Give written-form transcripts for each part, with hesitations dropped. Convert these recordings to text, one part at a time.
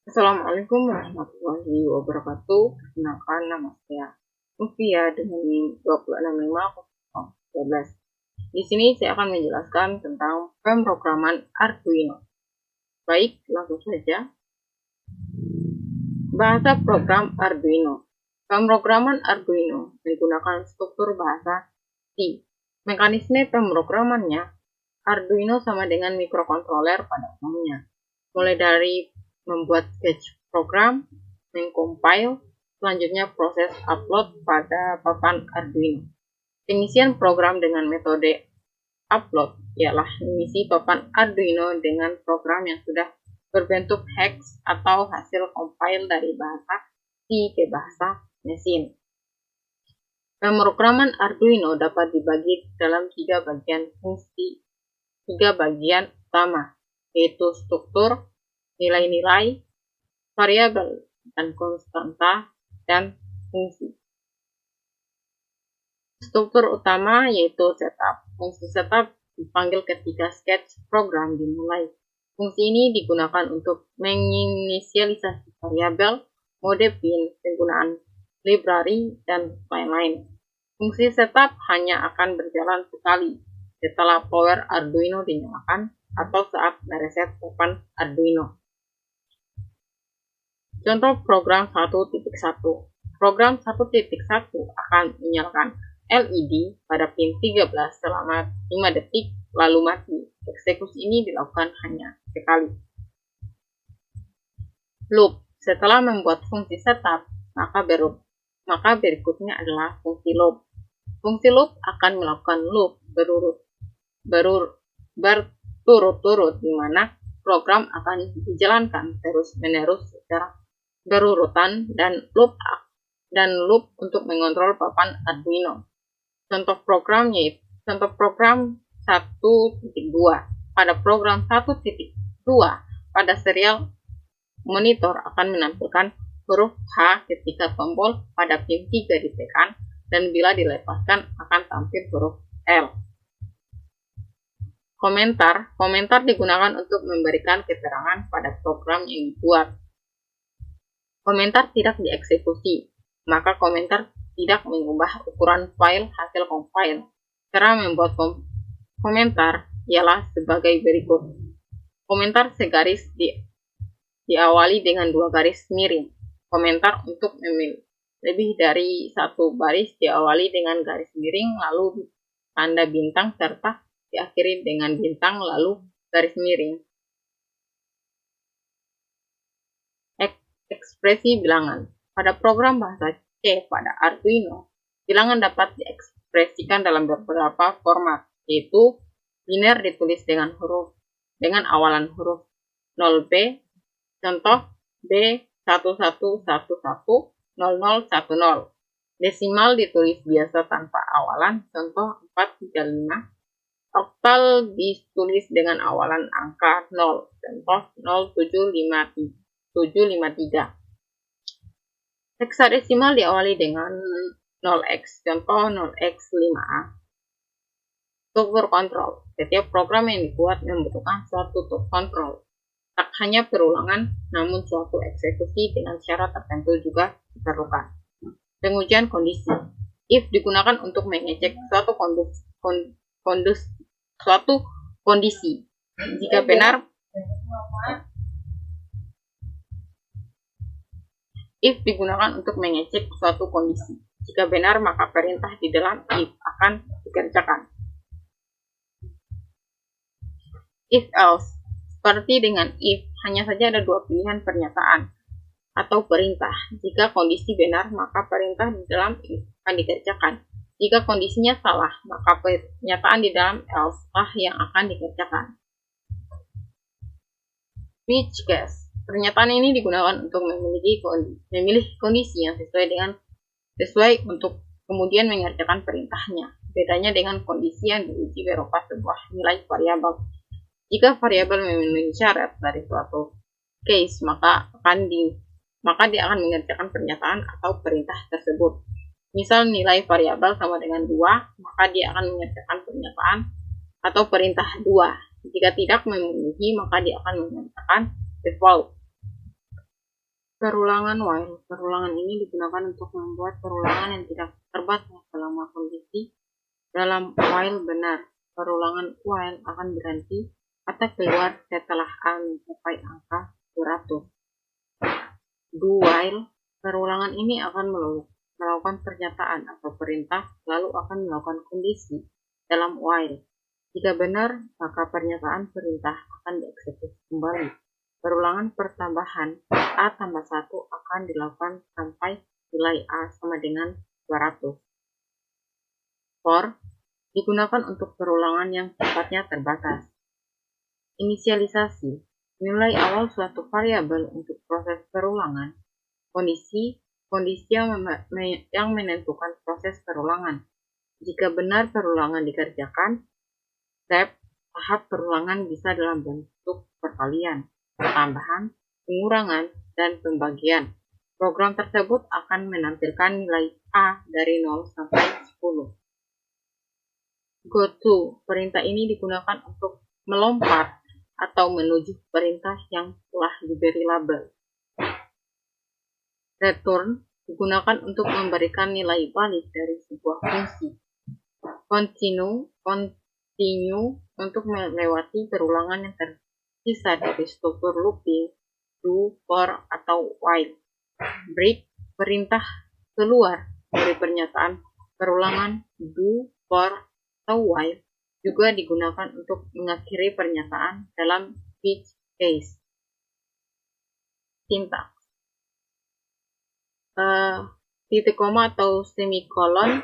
Assalamualaikum warahmatullahi wabarakatuh. Perkenalkan, nama saya Mufia dengan NIM 2650013. Di sini saya akan menjelaskan tentang pemrograman Arduino. Baik, langsung saja. Bahasa program Arduino. Pemrograman Arduino menggunakan struktur bahasa C. Mekanisme pemrogramannya, Arduino sama dengan mikrokontroler pada umumnya. Mulai dari membuat sketch program, mengcompile, selanjutnya proses upload pada papan Arduino. Pengisian program dengan metode upload ialah mengisi papan Arduino dengan program yang sudah berbentuk hex atau hasil compile dari bahasa C ke bahasa mesin. Pemrograman Arduino dapat dibagi dalam tiga bagian utama, yaitu struktur, nilai-nilai, variabel dan konstanta, dan fungsi. Struktur utama yaitu setup. Fungsi setup dipanggil ketika sketch program dimulai. Fungsi ini digunakan untuk menginisialisasi variabel, mode pin, penggunaan library, dan lain-lain. Fungsi setup hanya akan berjalan sekali setelah power Arduino dinyalakan atau saat mereset papan Arduino. Contoh program 1.1. Program 1.1 akan menyalakan LED pada pin 13 selama 5 detik lalu mati. Eksekusi ini dilakukan hanya sekali. Loop. Setelah membuat fungsi setup, maka berikutnya adalah fungsi loop. Fungsi loop akan melakukan loop berturut-turut di mana program akan dijalankan terus-menerus secara berurutan dan loop untuk mengontrol papan Arduino. Contoh program 1.2. Pada program 1.2, pada serial monitor akan menampilkan huruf H ketika tombol pada pin 3 ditekan, dan bila dilepaskan akan tampil huruf L. Komentar digunakan untuk memberikan keterangan pada program yang dibuat. Komentar tidak dieksekusi, maka komentar tidak mengubah ukuran file hasil compile. Cara membuat komentar ialah sebagai berikut. Komentar segaris diawali dengan 2 garis miring. Komentar untuk lebih dari 1 baris diawali dengan garis miring lalu tanda bintang serta diakhiri dengan bintang lalu garis miring. Ekspresi bilangan. Pada program bahasa C pada Arduino, bilangan dapat diekspresikan dalam beberapa format, yaitu biner ditulis dengan awalan huruf 0B, contoh B11110010. Desimal ditulis biasa tanpa awalan, contoh 435. Oktal ditulis dengan awalan angka 0, contoh 0753. Heksadesimal diawali dengan 0x, contoh 0x5a. Struktur kontrol. Setiap program yang dibuat membutuhkan suatu kontrol. Tak hanya perulangan, namun suatu eksekusi dengan syarat tertentu juga diperlukan. Pengujian kondisi. If digunakan untuk mengecek suatu kondisi. Jika benar, if digunakan untuk mengecek suatu kondisi. Jika benar, maka perintah di dalam if akan dikerjakan. If else. Seperti dengan if, hanya saja ada 2 pilihan pernyataan atau perintah. Jika kondisi benar, maka perintah di dalam if akan dikerjakan. Jika kondisinya salah, maka pernyataan di dalam else lah yang akan dikerjakan. Which case. Pernyataan ini digunakan untuk memilih kondisi yang sesuai untuk kemudian mengerjakan perintahnya. Bedanya dengan kondisi yang diuji berupa sebuah nilai variabel. Jika variabel memenuhi syarat dari suatu case, maka dia akan mengerjakan pernyataan atau perintah tersebut. Misal nilai variabel sama dengan 2, maka dia akan mengerjakan pernyataan atau perintah 2. Jika tidak memenuhi, maka dia akan mengerjakan default. Perulangan while. Perulangan ini digunakan untuk membuat perulangan yang tidak terbatas selama kondisi dalam while benar. Perulangan while akan berhenti atau keluar setelah A mencapai angka 200. Do while. Perulangan ini akan melakukan pernyataan atau perintah, lalu akan melakukan kondisi dalam while. Jika benar, maka pernyataan perintah akan dieksekusi kembali. Perulangan pertambahan A tambah 1 akan dilakukan sampai nilai A sama dengan 200. For digunakan untuk perulangan yang sifatnya terbatas. Inisialisasi. Nilai awal suatu variabel untuk proses perulangan. Kondisi yang menentukan proses perulangan. Jika benar perulangan dikerjakan, tahap perulangan bisa dalam bentuk perkalian, pertambahan, pengurangan, dan pembagian. Program tersebut akan menampilkan nilai A dari 0 sampai 10. Go to. Perintah ini digunakan untuk melompat atau menuju perintah yang telah diberi label. Return digunakan untuk memberikan nilai balik dari sebuah fungsi. Continue untuk melewati perulangan yang tersisa dari struktur looping, do, for, atau while. Break, perintah keluar dari pernyataan perulangan do, for, atau while juga digunakan untuk mengakhiri pernyataan dalam each case. Sintaks. Titik koma atau semikolon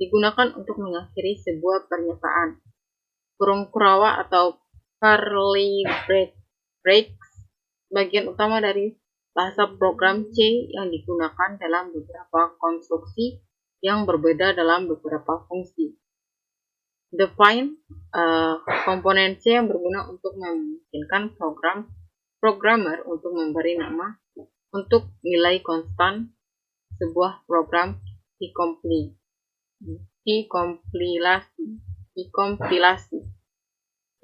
digunakan untuk mengakhiri sebuah pernyataan. Kurung kurawa atau curly breaks bagian utama dari bahasa program C yang digunakan dalam beberapa konstruksi yang berbeda dalam beberapa fungsi. Define komponen C yang berguna untuk memungkinkan programmer untuk memberi nama untuk nilai konstan sebuah program dikompilasi.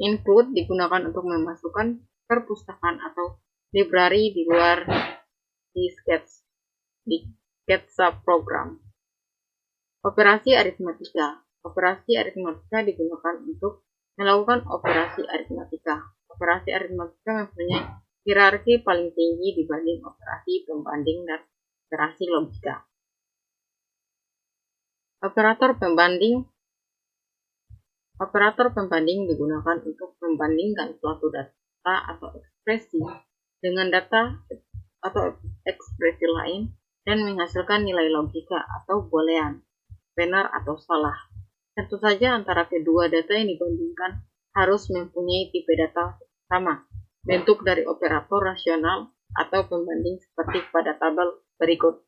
Include digunakan untuk memasukkan perpustakaan atau library di luar di sketsa program. Operasi aritmatika. Operasi aritmatika digunakan untuk melakukan operasi aritmatika. Operasi aritmatika mempunyai hierarki paling tinggi dibanding operasi pembanding dan operasi logika. Operator pembanding digunakan untuk membandingkan suatu data atau ekspresi dengan data atau ekspresi lain dan menghasilkan nilai logika atau boolean, benar atau salah. Tentu saja antara kedua data yang dibandingkan harus mempunyai tipe data sama, bentuk dari operator rasional atau pembanding seperti pada tabel berikut.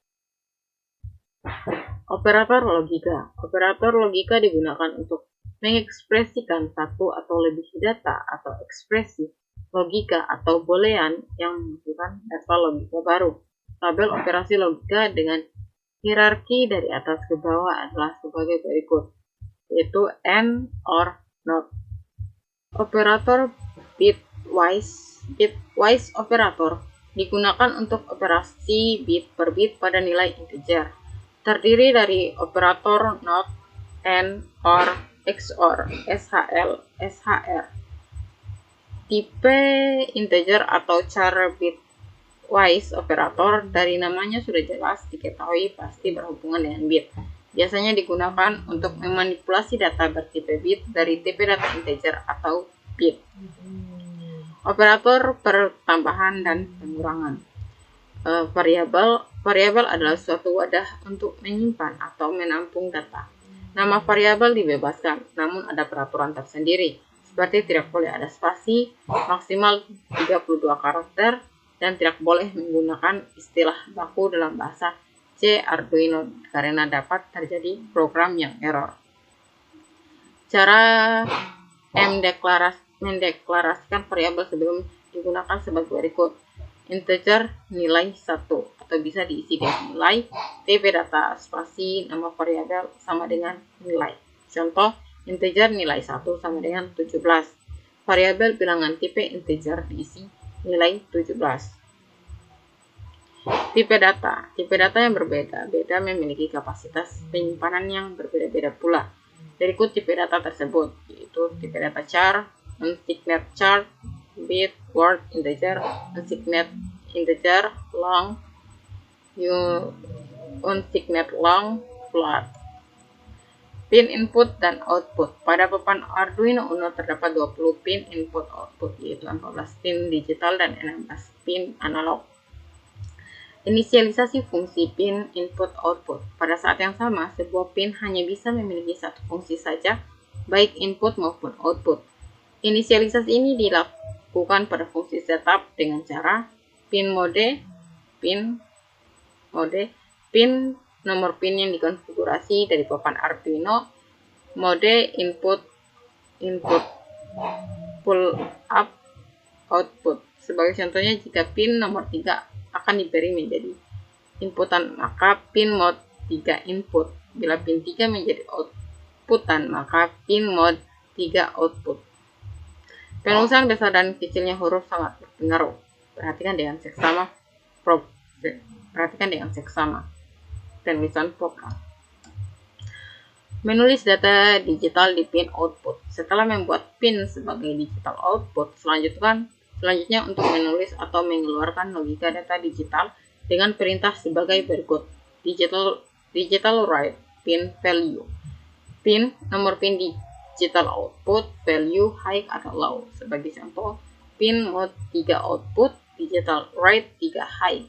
Operator logika. Operator logika digunakan untuk mengekspresikan satu atau lebih data atau ekspresi logika atau boolean yang menghasilkan data logika baru. Tabel operasi logika dengan hierarki dari atas ke bawah adalah sebagai berikut, yaitu AND, OR, NOT. Operator bitwise operator digunakan untuk operasi bit per bit pada nilai integer. Terdiri dari operator NOT, AND, OR, XOR, SHL, SHR. Tipe integer atau char bitwise operator dari namanya sudah jelas diketahui pasti berhubungan dengan bit. Biasanya digunakan untuk memanipulasi data bertipe bit dari tipe data integer atau bit. Operator pertambahan dan pengurangan. Variabel adalah suatu wadah untuk menyimpan atau menampung data. Nama variabel dibebaskan, namun ada peraturan tersendiri, seperti tidak boleh ada spasi, maksimal 32 karakter, dan tidak boleh menggunakan istilah baku dalam bahasa C Arduino karena dapat terjadi program yang error. Cara mendeklarasikan variabel sebelum digunakan sebagai berikut. Integer nilai 1 atau bisa diisi dengan nilai, tipe data, spasi, nama variabel sama dengan nilai. Contoh, integer nilai 1 sama dengan 17. Variabel bilangan tipe integer diisi nilai 17. Tipe data yang berbeda-beda memiliki kapasitas penyimpanan yang berbeda-beda pula. Berikut tipe data tersebut, yaitu tipe data char, unsigned char, bit, word, integer, unsigned integer, long, unsigned long, float. Pin input dan output. Pada papan Arduino Uno terdapat 20 pin input-output, yaitu 14 pin digital dan 16 pin analog. Inisialisasi fungsi pin input-output. Pada saat yang sama, sebuah pin hanya bisa memiliki satu fungsi saja, baik input maupun output. Inisialisasi ini dilakukan pada fungsi setup dengan cara pin nomor pin yang dikonfigurasi dari papan Arduino, mode input pull up output. Sebagai contohnya, jika pin nomor 3 akan diberi menjadi inputan, maka pin mode 3 input. Bila pin 3 menjadi outputan, maka pin mode 3 output. Penulisan besar dan kecilnya huruf sangat berpengaruh. Perhatikan dengan seksama. Penulisan program. Menulis data digital di pin output. Setelah membuat pin sebagai digital output, selanjutnya untuk menulis atau mengeluarkan logika data digital dengan perintah sebagai berikut. Digital write pin value. Pin nomor pin digital output value high atau low. Sebagai contoh, pin mode 3 output digital write 3 high.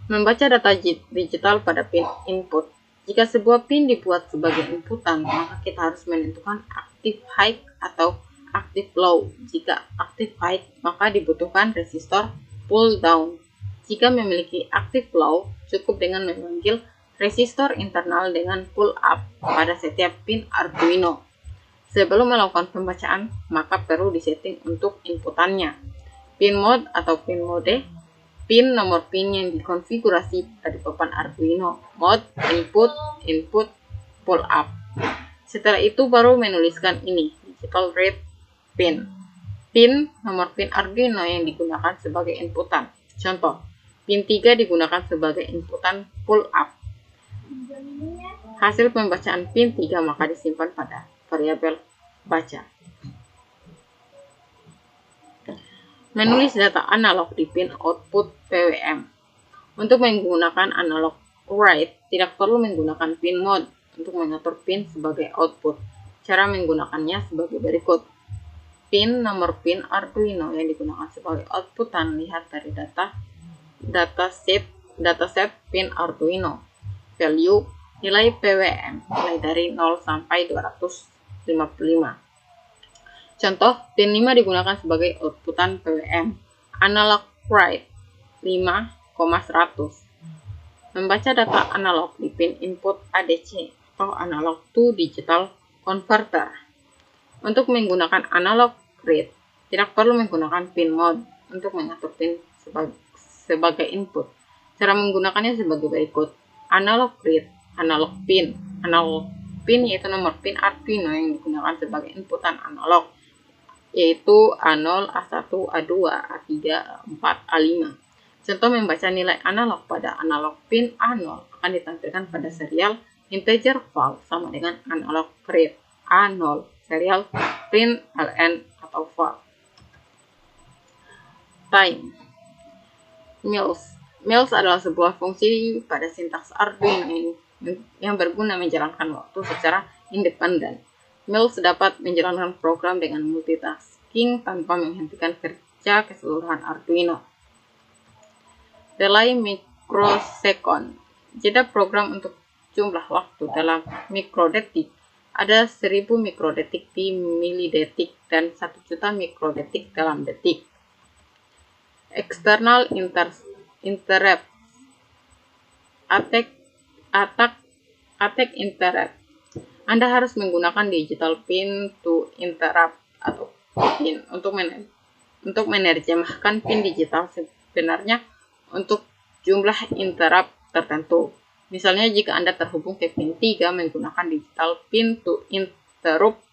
Membaca data digital pada pin input. Jika sebuah pin dibuat sebagai inputan, maka kita harus menentukan aktif high atau aktif low. Jika aktif high, maka dibutuhkan resistor pull down. Jika memiliki aktif low, cukup dengan memanggil resistor internal dengan pull up pada setiap pin Arduino. Sebelum melakukan pembacaan, maka perlu disetting untuk inputannya. Pin mode atau pin mode, pin nomor pin yang dikonfigurasi dari papan Arduino, mode, input, pull up. Setelah itu baru menuliskan ini, digital read pin. Pin nomor pin Arduino yang digunakan sebagai inputan. Contoh, pin 3 digunakan sebagai inputan pull up. Hasil pembacaan pin 3 maka disimpan pada variabel baca. Menulis data analog di pin output PWM. Untuk menggunakan analog write, tidak perlu menggunakan pin mode untuk mengatur pin sebagai output. Cara menggunakannya sebagai berikut. Pin nomor pin Arduino yang digunakan sebagai outputan, lihat dari dataset pin Arduino. Value nilai PWM mulai dari 0 sampai 255. Contoh, pin 5 digunakan sebagai outputan PWM. Analog write 5,100. Membaca data analog di pin input ADC atau analog to digital converter. Untuk menggunakan analog read, tidak perlu menggunakan pin mode untuk mengatur pin sebagai input. Cara menggunakannya sebagai berikut. Analog read, analog pin. Analog pin yaitu nomor pin Arduino yang digunakan sebagai inputan analog, yaitu A0, A1, A2, A3, A4, A5. Contoh membaca nilai analog pada analog pin A0 akan ditampilkan pada serial integer val sama dengan analog read A0, serial pin ln atau val. Time. Mills adalah sebuah fungsi pada sintaks Arduino yang berguna menjalankan waktu secara independen. Mills dapat menjalankan program dengan multitasking tanpa menghentikan kerja keseluruhan Arduino. Delay mikrosecond. Jeda program untuk jumlah waktu dalam mikrodetik. Ada 1000 mikrodetik di milidetik dan 1 juta mikrodetik dalam detik. External interrupt. Attack interrupt. Anda harus menggunakan digital pin to interrupt atau pin untuk menerjemahkan pin digital sebenarnya untuk jumlah interrupt tertentu. Misalnya jika Anda terhubung ke pin 3 menggunakan digital pin to interrupt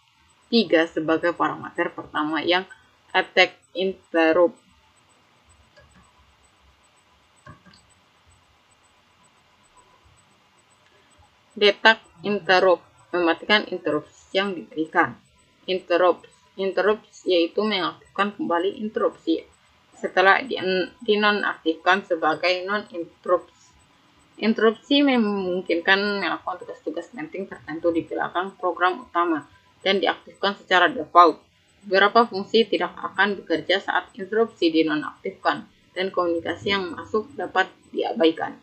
3 sebagai parameter pertama yang attack interrupt. Detak interrupt, mematikan interupsi yang diberikan. Interrupts yaitu mengaktifkan kembali interupsi setelah dinonaktifkan sebagai non-interrupts. Interupsi memungkinkan melakukan tugas-tugas penting tertentu di belakang program utama dan diaktifkan secara default. Beberapa fungsi tidak akan bekerja saat interupsi dinonaktifkan dan komunikasi yang masuk dapat diabaikan.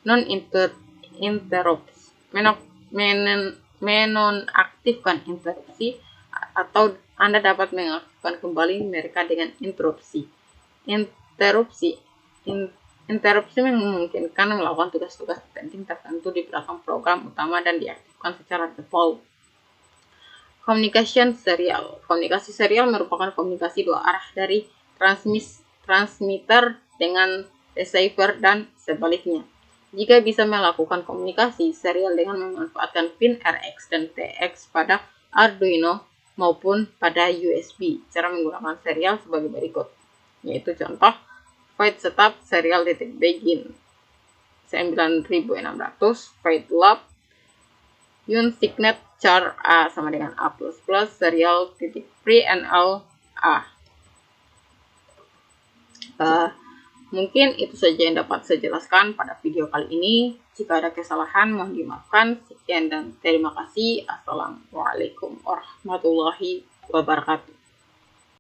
Non-interrupts menonaktifkan interupsi atau Anda dapat mengaktifkan kembali mereka dengan interupsi. Interupsi memungkinkan melakukan tugas-tugas penting tertentu di belakang program utama dan diaktifkan secara default. Communication serial. Komunikasi serial merupakan komunikasi dua arah dari transmitter dengan receiver dan sebaliknya. Jika bisa melakukan komunikasi serial dengan memanfaatkan pin RX dan TX pada Arduino maupun pada USB. Cara menggunakan serial sebagai berikut, yaitu contoh Fade Setup serial begin 9600, Fade Loop Unsignet char A sama dengan A++ serial pre-NL A. Mungkin itu saja yang dapat saya jelaskan pada video kali ini. Jika ada kesalahan mohon dimaafkan. Sekian dan terima kasih. Assalamualaikum warahmatullahi wabarakatuh.